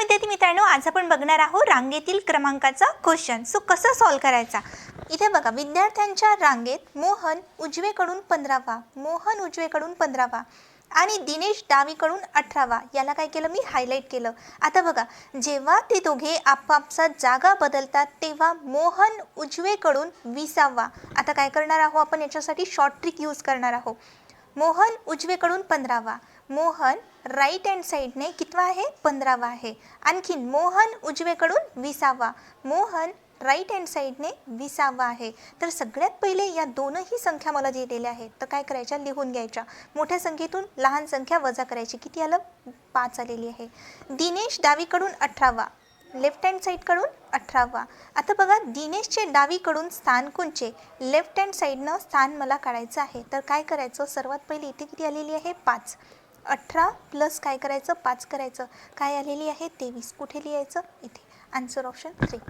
विद्यार्थी मित्रांनो, आज आपण बघणार आहोत रांगेतील क्रमांकाचा क्वेश्चन. सो कसं सॉल्व करायचा. इथे बघा, विद्यार्थ्यांच्या रांगेत मोहन उजवीकडून 15वा आणि दिनेश डावीकडून 18वा. याला काय केलं मी, हायलाईट केलं. आता बघा, जेव्हा ते दोघे आपापसात जागा बदलतात तेव्हा मोहन उजवीकडून 20वा. आता काय करणार आहोत आपण, याच्यासाठी शॉर्ट ट्रिक यूज करणार आहोत. मोहन उजवीकडून 15वा. मोहन राईट हँड साईडने कितवा आहे, 15वा आहे. आणखीन मोहन उजवीकडून 20वा. मोहन राईट हँड साईडने 20वा आहे. तर सगळ्यात पहिले या दोनही संख्या मला दिलेल्या आहेत, तर काय करायच्या, लिहून घ्यायच्या. मोठ्या संख्येतून लहान संख्या वजा करायची. किती आलं, 5 आलेली आहे. दिनेश डावीकडून 18वा, लेफ्ट हँड साईडकडून 18वा. आता बघा, दिनेशचे डावीकडून स्थान कोणचे, लेफ्ट हँड साईडनं स्थान मला काढायचं आहे. तर काय करायचं, सर्वात पहिले इथे किती आलेली आहे, 5. 18 प्लस काय करायचं, 5 करायचं. काय आलेली आहे, 23. कुठे लिहायचं, इथे. Answer option 3.